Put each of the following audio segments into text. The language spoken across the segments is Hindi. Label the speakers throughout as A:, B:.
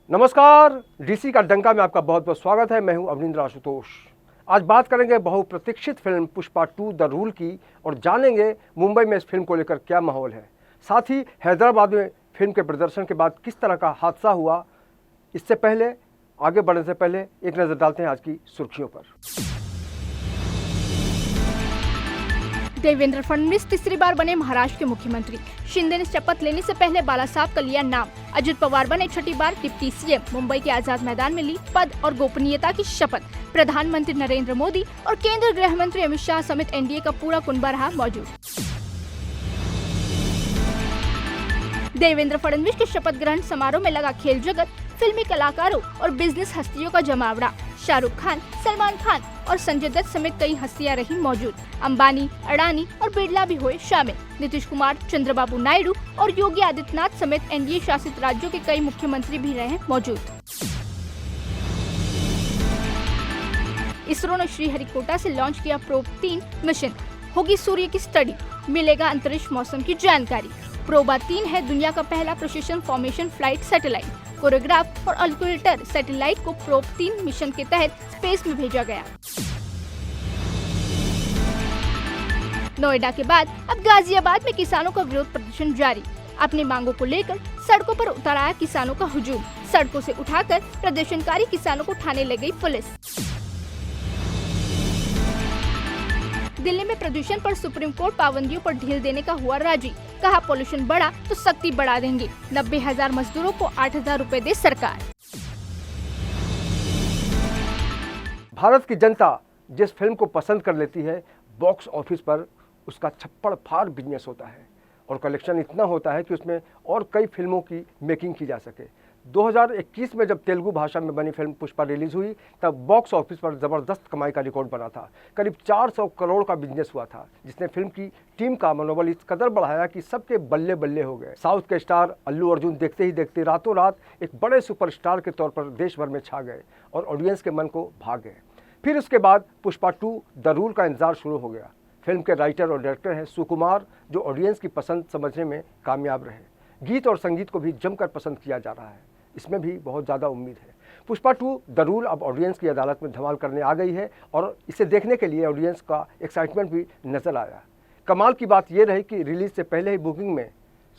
A: नमस्कार, डीसी का डंका में आपका बहुत बहुत स्वागत है। मैं हूं अवनींद्र आशुतोष। आज बात करेंगे बहुप्रतीक्षित फिल्म पुष्पा 2 द रूल की और जानेंगे मुंबई में इस फिल्म को लेकर क्या माहौल है। साथ ही हैदराबाद में फिल्म के प्रदर्शन के बाद किस तरह का हादसा हुआ। इससे पहले आगे बढ़ने से पहले एक नज़र डालते हैं आज की सुर्खियों पर।
B: देवेंद्र फडणवीस तीसरी बार बने महाराष्ट्र के मुख्यमंत्री। शिंदे ने शपथ लेने से पहले बालासाहब का लिया नाम। अजित पवार बने छठी बार डिप्टी सीएम। मुंबई के आजाद मैदान में ली पद और गोपनीयता की शपथ। प्रधानमंत्री नरेंद्र मोदी और केंद्रीय गृह मंत्री अमित शाह समेत एनडीए का पूरा कुनबा रहा मौजूद। देवेंद्र फडणवीस के शपथ ग्रहण समारोह में लगा खेल जगत, फिल्मी कलाकारों और बिजनेस हस्तियों का जमावड़ा। शाहरुख खान, सलमान खान और संजय दत्त समेत कई हस्तियां रही मौजूद। अंबानी, अडानी और बिरला भी हुए शामिल। नीतीश कुमार, चंद्रबाबू नायडू और योगी आदित्यनाथ समेत एनडीए शासित राज्यों के कई मुख्यमंत्री भी रहे मौजूद। इसरो ने श्रीहरिकोटा से लॉन्च किया प्रोब 3 मिशन। होगी सूर्य की स्टडी, मिलेगा अंतरिक्ष मौसम की जानकारी। प्रोबा 3 है दुनिया का पहला precision formation flight satellite. Choreograph और अल्कुलेटर सैटेलाइट को प्रोब 3 मिशन के तहत स्पेस में भेजा गया। नोएडा के बाद अब गाजियाबाद में किसानों का विरोध प्रदर्शन जारी। अपनी मांगों को लेकर सड़कों पर उतर आया किसानों का हुजूम। सड़कों से उठाकर प्रदर्शनकारी किसानों को उठाने लग गई पुलिस। दिल्ली में प्रदूषण पर सुप्रीम कोर्ट पाबंदियों पर ढील देने का हुआ राजी। कहा पोल्यूशन बढ़ा तो सख्ती बढ़ा देंगे। 90,000 मजदूरों को 8,000 रुपए दे सरकार।
A: भारत की जनता जिस फिल्म को पसंद कर लेती है, बॉक्स ऑफिस पर उसका छप्पड़ फाड़ बिजनेस होता है और कलेक्शन इतना होता है कि उसमें और कई फिल्मों की मेकिंग की जा सके। 2021 में जब तेलुगु भाषा में बनी फिल्म पुष्पा रिलीज हुई तब बॉक्स ऑफिस पर ज़बरदस्त कमाई का रिकॉर्ड बना था। करीब 400 करोड़ का बिजनेस हुआ था, जिसने फिल्म की टीम का मनोबल इस कदर बढ़ाया कि सबके बल्ले बल्ले हो गए। साउथ के स्टार अल्लू अर्जुन देखते ही देखते रातों रात एक बड़े सुपरस्टार के तौर पर देश भर में छा गए और ऑडियंस के मन को भा गए। फिर उसके बाद पुष्पा 2 द रूल का इंतजार शुरू हो गया। फिल्म के राइटर और डायरेक्टर हैं सुकुमार, जो ऑडियंस की पसंद समझने में कामयाब रहे। गीत और संगीत को भी जमकर पसंद किया जा रहा है, इसमें भी बहुत ज़्यादा उम्मीद है। पुष्पा 2 द रूल अब ऑडियंस की अदालत में धमाल करने आ गई है और इसे देखने के लिए ऑडियंस का एक्साइटमेंट भी नज़र आया। कमाल की बात यह रही कि रिलीज से पहले ही बुकिंग में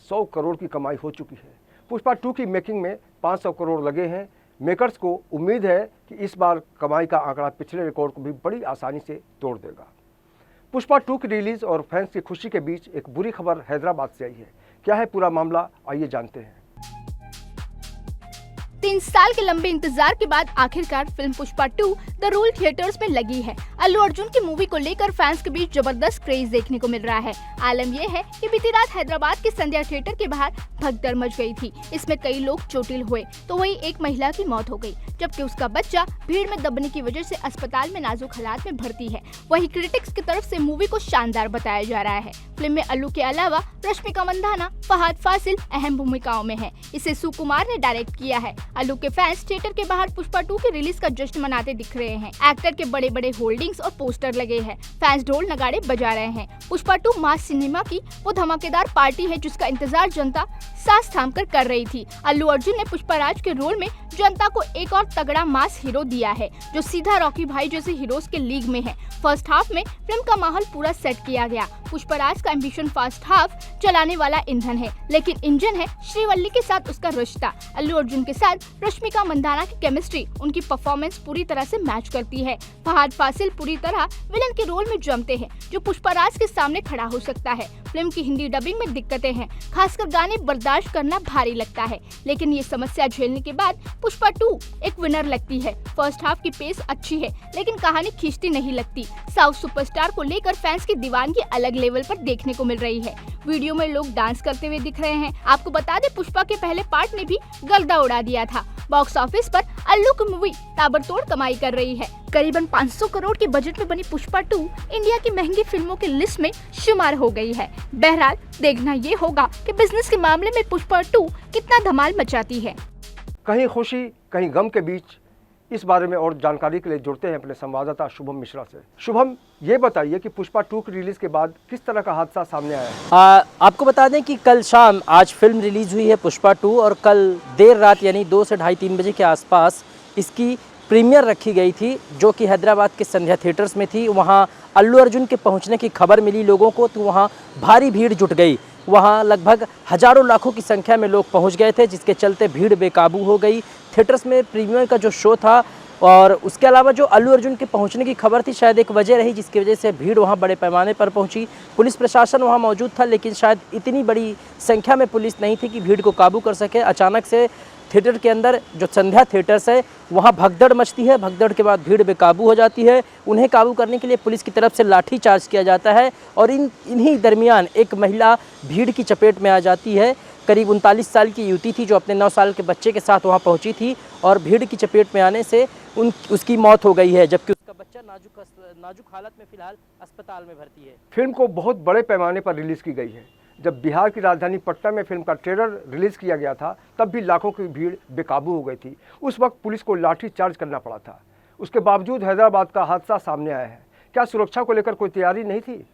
A: 100 करोड़ की कमाई हो चुकी है। पुष्पा 2 की मेकिंग में 500 करोड़ लगे हैं। मेकर्स को उम्मीद है कि इस बार कमाई का आंकड़ा पिछले रिकॉर्ड को भी बड़ी आसानी से तोड़ देगा। पुष्पा 2 की रिलीज और फैंस की खुशी के बीच एक बुरी खबर हैदराबाद से आई है। क्या है पूरा मामला, आइए जानते हैं।
B: 3 साल के लंबे इंतजार के बाद आखिरकार film Pushpa 2 the rule theatres में लगी है। अल्लू अर्जुन की मूवी को लेकर फैंस के बीच जबरदस्त क्रेज देखने को मिल रहा है। आलम यह है कि बीती रात हैदराबाद के संध्या थिएटर के बाहर भगदड़ मच गई थी। इसमें कई लोग चोटिल हुए तो वहीं एक महिला की मौत हो गई, जबकि उसका बच्चा भीड़ में दबने की वजह से अस्पताल में नाजुक हालात में भर्ती है। वहीं क्रिटिक्स की तरफ से मूवी को शानदार बताया जा रहा है। फिल्म में अल्लू के अलावा रश्मिका मंदाना, फहद फासिल अहम भूमिकाओं में है। इसे सुकुमार ने डायरेक्ट किया है। अल्लू के फैंस थिएटर के बाहर पुष्पा 2 की रिलीज का जश्न मनाते दिख रहे हैं। एक्टर के बड़े बड़े होल्डिंग्स और पोस्टर लगे हैं। फैंस ढोल नगाड़े बजा रहे हैं। पुष्पा 2 मास सिनेमा की वो धमाकेदार पार्टी है जिसका इंतजार जनता सांस थामकर कर रही थी। अल्लू अर्जुन ने पुष्पराज के रोल में जनता को एक और तगड़ा मास हीरो दिया है, जो सीधा रॉकी भाई जैसे हीरोज के लीग में है। फर्स्ट हाफ में फिल्म का माहौल पूरा सेट किया गया। पुष्पराज का एम्बिशन फर्स्ट हाफ चलाने वाला ईंधन है, लेकिन इंजन है श्रीवल्ली के साथ उसका रिश्ता। अल्लू अर्जुन के साथ रश्मिका मंदाना की केमिस्ट्री, उनकी परफॉर्मेंस पूरी तरह से मैच करती है। फहद फासिल पूरी तरह विलन के रोल में जमते हैं, जो पुष्पराज के सामने खड़ा हो सकता है। फिल्म की हिंदी डबिंग में दिक्कतें हैं, खासकर गाने बर्दाश्त करना भारी लगता है, लेकिन ये समस्या झेलने के बाद पुष्पा 2 एक विनर लगती है। फर्स्ट हाफ की पेस अच्छी है, लेकिन कहानी खींचती नहीं लगती। साउथ सुपरस्टार को लेकर फैंस की दीवानगी अलग लेवल पर देखने को मिल रही है। वीडियो में लोग डांस करते हुए दिख रहे हैं। आपको बता दें, पुष्पा के पहले पार्ट ने भी गर्दा उड़ा दिया था। बॉक्स ऑफिस पर अल्लू की मूवी ताबड़तोड़ कमाई कर रही है। करीबन 500 करोड़ के बजट में बनी पुष्पा 2 इंडिया की महंगी फिल्मों की लिस्ट में शुमार हो गई है। बहरहाल देखना ये होगा कि बिजनेस के मामले में पुष्पा 2 कितना धमाल मचाती है।
A: कहीं खुशी कहीं गम के बीच इस बारे में और जानकारी के लिए जुड़ते हैं अपने संवाददाता शुभम मिश्रा से। शुभम, ये बताइए कि पुष्पा 2 की रिलीज के बाद किस तरह का हादसा सामने आया है?
C: आपको बता दें कि कल शाम आज फिल्म रिलीज हुई है पुष्पा 2 और कल देर रात यानी 2 से ढाई 3 बजे के आसपास इसकी प्रीमियर रखी गई थी, जो कि हैदराबाद के संध्या थिएटर्स में थी। वहाँ अल्लू अर्जुन के पहुँचने की खबर मिली लोगों को, तो वहाँ भारी भीड़ जुट गई। वहाँ लगभग हजारों लाखों की संख्या में लोग पहुँच गए थे, जिसके चलते भीड़ बेकाबू हो गई। थिएटर्स में प्रीमियर का जो शो था और उसके अलावा जो अल्लू अर्जुन के पहुंचने की खबर थी, शायद एक वजह रही जिसकी वजह से भीड़ वहां बड़े पैमाने पर पहुंची। पुलिस प्रशासन वहां मौजूद था, लेकिन शायद इतनी बड़ी संख्या में पुलिस नहीं थी कि भीड़ को काबू कर सके। अचानक से थिएटर के अंदर जो संध्या थिएटर्स है वहाँ भगदड़ मचती है। भगदड़ के बाद भीड़ बेकाबू हो जाती है। उन्हें काबू करने के लिए पुलिस की तरफ से लाठी चार्ज किया जाता है और इन्हीं दरमियान एक महिला भीड़ की चपेट में आ जाती है। करीब 39 साल की युवती थी जो अपने 9 साल के बच्चे के साथ वहां पहुंची थी और भीड़ की चपेट में आने से उसकी मौत हो गई है, जबकि उसका बच्चा नाजुक हालत में फिलहाल अस्पताल में भर्ती है।
A: फिल्म को बहुत बड़े पैमाने पर रिलीज की गई है। जब बिहार की राजधानी पटना में फिल्म का ट्रेलर रिलीज किया गया था, तब भी लाखों की भीड़ बेकाबू हो गई थी। उस वक्त पुलिस को लाठी चार्ज करना पड़ा था। उसके बावजूद हैदराबाद का हादसा सामने आया है। क्या सुरक्षा को लेकर कोई तैयारी नहीं थी?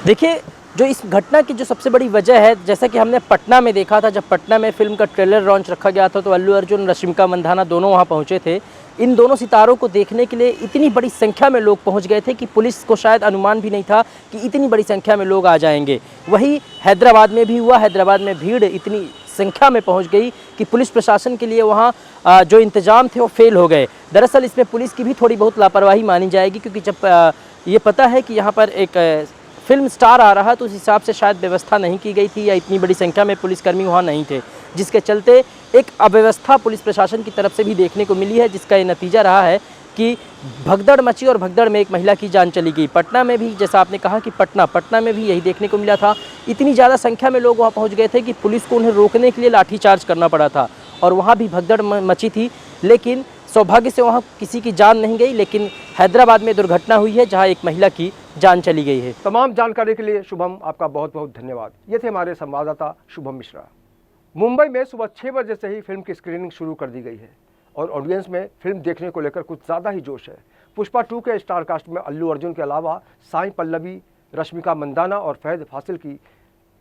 C: देखिए, जो इस घटना की जो सबसे बड़ी वजह है, जैसा कि हमने पटना में देखा था, जब पटना में फिल्म का ट्रेलर लॉन्च रखा गया था तो अल्लू अर्जुन, रश्मिका मंदाना दोनों वहां पहुंचे थे। इन दोनों सितारों को देखने के लिए इतनी बड़ी संख्या में लोग पहुंच गए थे कि पुलिस को शायद अनुमान भी नहीं था कि इतनी बड़ी संख्या में लोग आ जाएंगे। वही हैदराबाद में भी हुआ। हैदराबाद में भीड़ इतनी संख्या में पहुंच गई कि पुलिस प्रशासन के लिए वहाँ जो इंतजाम थे वो फेल हो गए। दरअसल इसमें पुलिस की भी थोड़ी बहुत लापरवाही मानी जाएगी, क्योंकि जब ये पता है कि यहाँ पर एक फिल्म स्टार आ रहा तो उस हिसाब से शायद व्यवस्था नहीं की गई थी या इतनी बड़ी संख्या में पुलिसकर्मी वहाँ नहीं थे, जिसके चलते एक अव्यवस्था पुलिस प्रशासन की तरफ से भी देखने को मिली है, जिसका ये नतीजा रहा है कि भगदड़ मची और भगदड़ में एक महिला की जान चली गई। पटना में भी, जैसा आपने कहा कि पटना में भी यही देखने को मिला था। इतनी ज़्यादा संख्या में लोग वहाँ पहुँच गए थे कि पुलिस को उन्हें रोकने के लिए लाठीचार्ज करना पड़ा था और वहाँ भी भगदड़ मची थी। लेकिन सौभाग्य से वहाँ किसी की जान नहीं गई, लेकिन हैदराबाद में दुर्घटना हुई है जहाँ एक महिला की जान चली गई है।
A: तमाम जानकारी के लिए शुभम आपका बहुत बहुत धन्यवाद। ये थे हमारे संवाददाता शुभम मिश्रा। मुंबई में सुबह 6 बजे से ही फिल्म की स्क्रीनिंग शुरू कर दी गई है और ऑडियंस में फिल्म देखने को लेकर कुछ ज़्यादा ही जोश है। पुष्पा 2 के स्टार कास्ट में अल्लू अर्जुन के अलावा साई पल्लवी, रश्मिका मंदाना और फहद फासिल की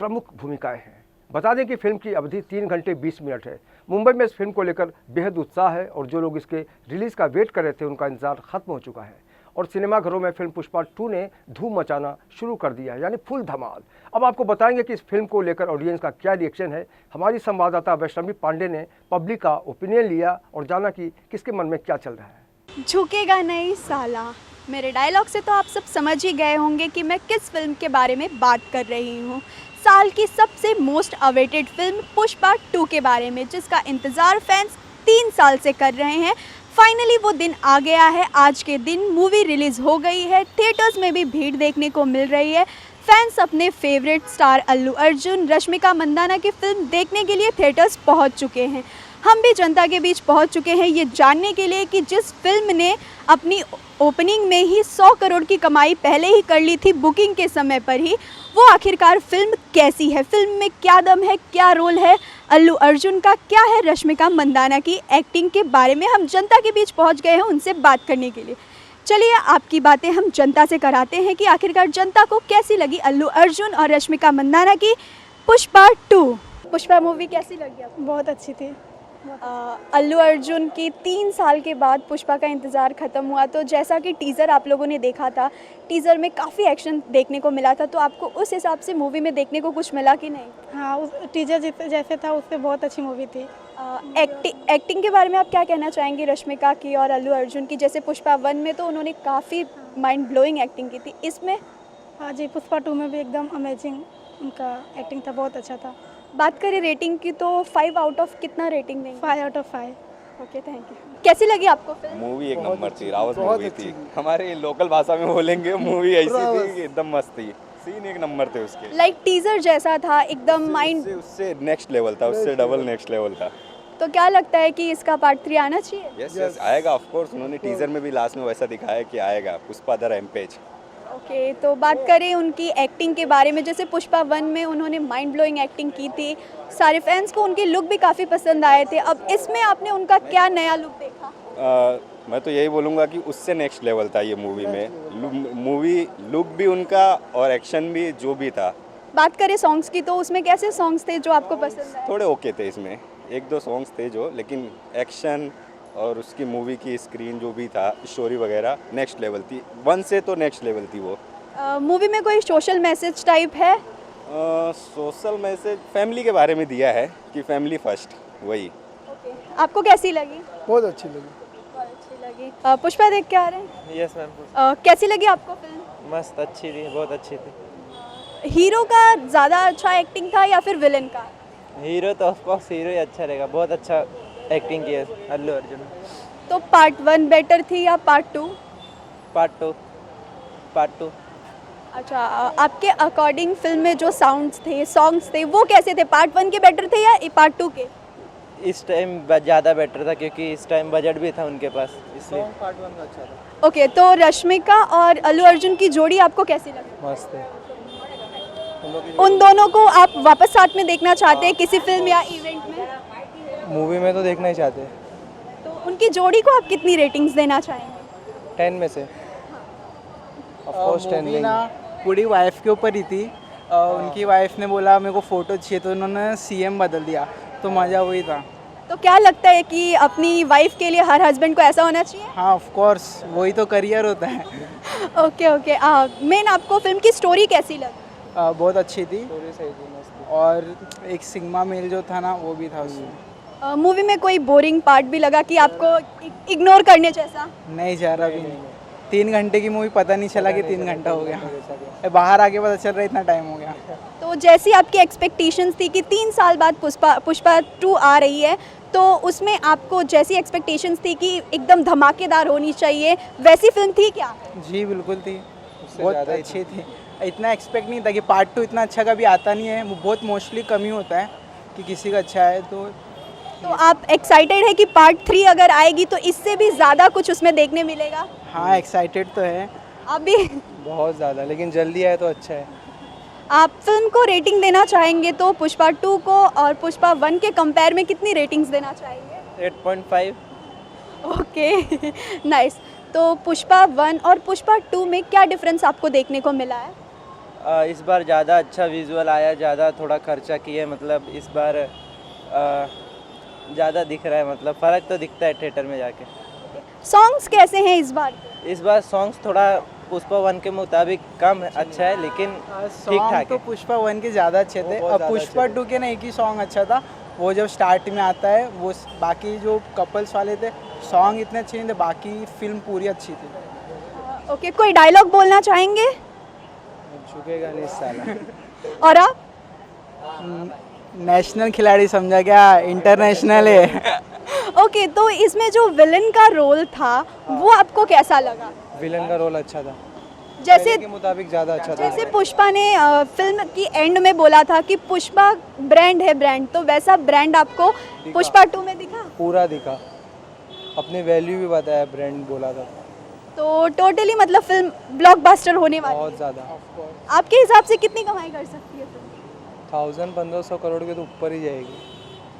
A: प्रमुख भूमिकाएं हैं। बता दें कि फिल्म की अवधि 3 घंटे 20 मिनट है। मुंबई में इस फिल्म को लेकर बेहद उत्साह है और जो लोग इसके रिलीज़ का वेट कर रहे थे उनका इंतजार खत्म हो चुका है और सिनेमाघरों में फिल्म पुष्पा 2 ने धूम मचाना शुरू कर दिया है, यानी फुल धमाल। अब आपको बताएंगे कि इस फिल्म को लेकर ऑडियंस का क्या रिएक्शन है। हमारी संवाददाता वैष्णवी पांडे ने पब्लिक का ओपिनियन लिया और जाना कि किसके मन में क्या चल रहा है।
D: झुकेगा नहीं साला। मेरे डायलॉग से तो आप सब समझ ही गए होंगे कि मैं किस फिल्म के बारे में बात कर रही हूँ। साल की सबसे मोस्ट अवेटेड फिल्म पुष्पा 2 के बारे में, जिसका इंतज़ार फैंस 3 साल से कर रहे हैं। फाइनली वो दिन आ गया है। आज के दिन मूवी रिलीज़ हो गई है। थिएटर्स में भी भीड़ देखने को मिल रही है। फैंस अपने फेवरेट स्टार अल्लू अर्जुन, रश्मिका मंदाना की फिल्म देखने के लिए थिएटर्स पहुंच चुके हैं। हम भी जनता के बीच पहुंच चुके हैं ये जानने के लिए कि जिस फिल्म ने अपनी ओपनिंग में ही 100 करोड़ की कमाई पहले ही कर ली थी बुकिंग के समय पर ही, वो आखिरकार फिल्म कैसी है, फिल्म में क्या दम है, क्या रोल है अल्लू अर्जुन का, क्या है रश्मिका मंदाना की एक्टिंग के बारे में हम जनता के बीच पहुंच गए हैं उनसे बात करने के लिए। चलिए आपकी बातें हम जनता से कराते हैं कि आखिरकार जनता को कैसी लगी अल्लू अर्जुन और रश्मिका मंदाना की पुष्पा 2। पुष्पा मूवी कैसी लगी आपको?
E: बहुत अच्छी थी।
D: अल्लू अर्जुन की 3 साल के बाद पुष्पा का इंतज़ार ख़त्म हुआ, तो जैसा कि टीज़र आप लोगों ने देखा था, टीज़र में काफ़ी एक्शन देखने को मिला था, तो आपको उस हिसाब से मूवी में देखने को कुछ मिला कि नहीं?
E: हाँ, उस टीजर जैसे था उससे बहुत अच्छी मूवी थी।
D: एक्टिंग के बारे में आप क्या कहना चाहेंगे रश्मिका की और अल्लू अर्जुन की? जैसे पुष्पा 1 में तो उन्होंने काफ़ी माइंड ब्लोइंग एक्टिंग की थी, इसमें?
E: हाँ जी, पुष्पा 2 में भी एकदम अमेजिंग उनका एक्टिंग था, बहुत अच्छा था।
D: बात करें रेटिंग की तो 5 आउट ऑफ कितना रेटिंग देंगे?
E: 5 out of 5।
D: Okay, thank you. कैसी लगी आपको फिल्म?
F: मूवी एक नंबर थी, रावत मूवी थी। हमारे लोकल भाषा में बोलेंगे मूवी ऐसी थी कि एकदम मस्त थी। सीन एक नंबर थे उसके।
D: लाइक टीजर जैसा था, एकदम माइंड
F: उससे नेक्स्ट लेवल था, उससे डबल नेक्स्ट लेवल था।
D: तो क्या लगता है कि इसका पार्ट 3 आना चाहिए?
F: यस आएगा ऑफ कोर्स। उन्होंने टीजर में भी लास्ट में वैसा दिखाया कि आएगा पुष्पा द रैम्पेज।
D: ओके, तो बात करें उनकी एक्टिंग के बारे में, जैसे पुष्पा 1 में उन्होंने माइंड ब्लोइंग एक्टिंग की थी, सारे फैंस को उनके लुक भी काफ़ी पसंद आए थे। अब इसमें आपने उनका क्या नया लुक देखा?
F: मैं तो यही बोलूँगा कि उससे नेक्स्ट लेवल था ये मूवी में। मूवी लुक भी उनका और एक्शन भी जो भी था।
D: बात करें सॉन्ग्स की, तो उसमें कैसे सॉन्ग्स थे जो आपको पसंद आए?
F: थोड़े ओके थे इसमें, एक दो सॉन्ग्स थे जो, लेकिन एक्शन और उसकी मूवी की स्क्रीन जो भी था, स्टोरी वगैरह नेक्स्ट लेवल थी। 1 से तो नेक्स्ट लेवल थी वो।
D: मूवी में कोई सोशल मैसेज टाइप है?
F: सोशल मैसेज फैमिली के बारे में दिया है कि फैमिली फर्स्ट, वही।
D: ओके, आपको कैसी लगी?
A: बहुत अच्छी लगी।
D: बहुत अच्छी लगी। पुष्पा देख के आ रहे हैं?
G: यस मैम,
D: कैसी लगी आपको फिल्म?
G: मस्त अच्छी थी, बहुत अच्छी थी।
D: हीरो का ज़्यादा अच्छा एक्टिंग था या फिर विलन का?
G: हीरो तो ऑफ कोर्स हीरो ही अच्छा रहेगा, बहुत अच्छा एक्टिंग की है अल्लू अर्जुन।
D: तो पार्ट 1 बेटर थी या पार्ट 2?
G: Part two.
D: अच्छा, आपके अकॉर्डिंग फिल्म में जो साउंड्स थे, सॉन्ग्स थे, वो कैसे थे? पार्ट 1 के बेटर थे या पार्ट 2 के?
G: इस टाइम ज़्यादा बेटर था क्योंकि इस टाइम बजट भी था उनके पास, इसलिए
C: पार्ट 1 का अच्छा था।
D: ओके, तो रश्मिका और अल्लू अर्जुन की जोड़ी आपको कैसी लगी?
G: मस्त है।
D: उन दोनों को आप वापस साथ में देखना चाहते हैं किसी फिल्म या इवेंट में?
G: मूवी में तो देखना ही चाहते हैं।
D: तो उनकी जोड़ी को आप कितनी रेटिंग्स देना चाहेंगे?
G: 10 में से ऑफ कोर्स 10
H: मूवी ना पूरी वाइफ के ऊपर ही थी। उनकी वाइफ ने बोला मेरे को फ़ोटो चाहिए, तो उन्होंने सीएम बदल दिया, तो मज़ा वही था।
D: तो क्या लगता है कि अपनी वाइफ के लिए हर हस्बैंड को ऐसा होना चाहिए?
H: हाँ ऑफ कोर्स, वही तो करियर होता है।
D: ओके ओके, मेन आपको फिल्म की स्टोरी कैसी लगी?
H: बहुत अच्छी थी, और एक सिग्मा मेल जो था ना वो भी था उसमें।
D: मूवी में कोई बोरिंग पार्ट भी लगा कि आपको इग्नोर करने जैसा?
H: नहीं जा रहा भी नहीं। 3 घंटे की मूवी पता नहीं चला कि 3 घंटा हो गया, बाहर आके पता चल रहा है इतना टाइम हो गया।
D: तो जैसी आपकी एक्सपेक्टेशंस थी कि 3 साल बाद पुष्पा 2 आ रही है, तो उसमें आपको जैसी एक्सपेक्टेशंस थी कि एकदम धमाकेदार होनी चाहिए, वैसी फिल्म थी क्या?
H: जी बिल्कुल थी, बहुत अच्छी थी। इतना एक्सपेक्ट नहीं था कि पार्ट 2 इतना अच्छा कभी आता नहीं है, वो बहुत मोस्टली कम ही होता है कि किसी का अच्छा है। तो
D: आप एक्साइटेड है कि पार्ट 3 अगर आएगी तो इससे भी ज़्यादा कुछ उसमें देखने मिलेगा?
H: हाँ एक्साइटेड तो है,
D: आप भी?
G: बहुत ज़्यादा, लेकिन जल्दी आए तो अच्छा है।
D: आप फिल्म को रेटिंग देना चाहेंगे तो पुष्पा 2 को और पुष्पा 1 के कंपेयर में कितनी रेटिंग्स देना चाहेंगे?
G: 8.5।
D: Okay nice. तो पुष्पा 1 और पुष्पा 2 में क्या डिफरेंस आपको देखने को मिला है?
G: इस बार ज़्यादा अच्छा विजुअल आया, ज़्यादा थोड़ा खर्चा किए, मतलब इस बार ज़्यादा दिख रहा है, मतलब फ़र्क तो दिखता है थिएटर में जाके।
H: सॉन्ग्स कैसे हैं इस बार?
G: इस बार सॉन्ग्स थोड़ा पुष्पा 1 के मुताबिक कम है, अच्छा है, लेकिन ठीक
H: सॉन्ग
G: ठाक
H: तो
G: है।
H: पुष्पा 1 के ज़्यादा अच्छे थे,
G: बहुत
H: अब
G: ज़्यादा
H: पुष्पा
G: अच्छे
H: 2 के ना एक ही सॉन्ग अच्छा था, वो जब स्टार्ट में आता है वो बाकी जो कपल्स वाले थे सॉन्ग इतने अच्छे नहीं थे, बाकी फिल्म पूरी अच्छी थी।
D: ओके, कोई डायलॉग बोलना चाहेंगे?
G: झुकेगा नहीं साला।
D: और आप?
H: नेशनल खिलाड़ी समझा क्या, इंटरनेशनल है।
D: ओके, तो इसमें जो विलन का रोल था वो आपको कैसा लगा?
G: विलन का रोल अच्छा था,
D: जैसे
G: पहले के मुताबिक ज़्यादा अच्छा था।
D: जैसे पुष्पा ने फिल्म की एंड में बोला था कि पुष्पा ब्रांड है ब्रांड, तो वैसा ब्रांड आपको पुष्पा 2 में दिखा?
G: पूरा दिखा, अपनी वैल्यू भी बताया, ब्रांड बोला था।
D: तो टोटली मतलब फिल्म ब्लॉकबस्टर होने वाली
G: बहुत
D: है।
G: ज़्यादा,
D: आपके हिसाब से कितनी कमाई कर सकती है फिल्म?
G: 1000-1500 करोड़ के तो ऊपर ही जाएगी,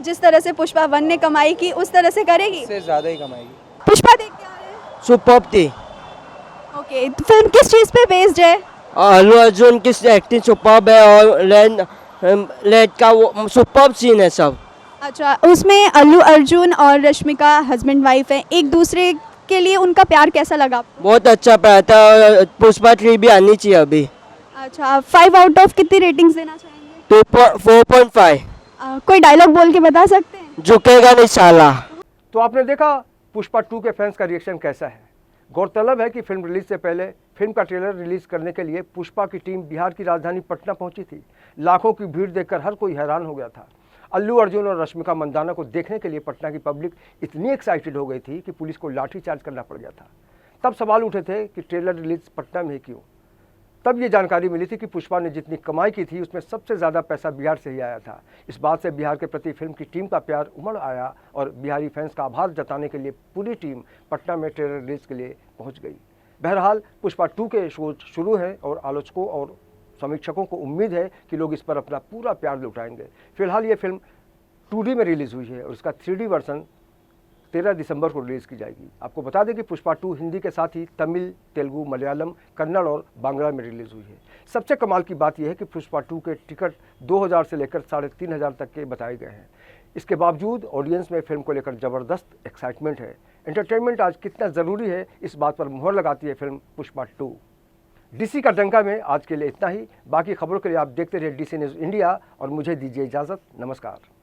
D: जिस तरह से पुष्पा 1 ने कमाई की उस तरह से करेगी?
G: इससे ज़्यादा ही कमाएगी।
D: पुष्पा देख के आ रहे हैं?
C: सुपर्ब थी।
D: ओके, तो फिल्म किस चीज़ पे बेस्ड है?
C: अल्लू अर्जुन की एक्टिंग सुपर्ब है और लेट का वो सुपर्ब सीन है सब।
D: अच्छा, उसमें अल्लू अर्जुन और रश्मिका हस्बैंड वाइफ है, एक दूसरे के लिए उनका प्यार कैसा लगा आपको?
C: बहुत अच्छा पाया था और पुष्पा 3 भी आनी चाहिए अभी।
D: अच्छा, 5 आउट ऑफ कितनी रेटिंग्स देना चाहेंगे?
C: 4.5।
D: कोई डायलॉग बोल के बता सकते हैं?
C: झुकेगा नहीं साला।
A: तो आपने देखा पुष्पा 2 के फैंस का रिएक्शन कैसा है। गौरतलब है कि फिल्म रिलीज से पहले फिल्म का ट्रेलर रिलीज करने के लिए पुष्पा की टीम बिहार की राजधानी पटना पहुंची थी। लाखों की भीड़ देखकर हर कोई हैरान हो गया था। अल्लू अर्जुन और रश्मिका मंदाना को देखने के लिए पटना की पब्लिक इतनी एक्साइटेड हो गई थी कि पुलिस को लाठीचार्ज करना पड़ गया था। तब सवाल उठे थे कि ट्रेलर रिलीज पटना में ही क्यों। तब ये जानकारी मिली थी कि पुष्पा ने जितनी कमाई की थी उसमें सबसे ज़्यादा पैसा बिहार से ही आया था। इस बात से बिहार के प्रति फिल्म की टीम का प्यार उमड़ आया और बिहारी फैंस का आभार जताने के लिए पूरी टीम पटना में ट्रेलर रिलीज के लिए पहुंच गई। बहरहाल पुष्पा 2 के शो शुरू हैं और आलोचकों और समीक्षकों को उम्मीद है कि लोग इस पर अपना पूरा प्यार लुटाएंगे। फिलहाल ये फिल्म 2D में रिलीज़ हुई है और इसका 3D वर्जन 13 दिसंबर को रिलीज़ की जाएगी। आपको बता दें कि पुष्पा 2 हिंदी के साथ ही तमिल, तेलुगु, मलयालम, कन्नड़ और बांग्ला में रिलीज़ हुई है। सबसे कमाल की बात यह है कि पुष्पा 2 के टिकट 2000 से लेकर 3500 तक के बताए गए हैं। इसके बावजूद ऑडियंस में फिल्म को लेकर ज़बरदस्त एक्साइटमेंट है। एंटरटेनमेंट आज कितना ज़रूरी है, इस बात पर मुहर लगाती है फिल्म पुष्पा 2। डीसी का डंका में आज के लिए इतना ही। बाकी खबरों के लिए आप देखते रहिए DC न्यूज़ इंडिया और मुझे दीजिए इजाज़त। नमस्कार।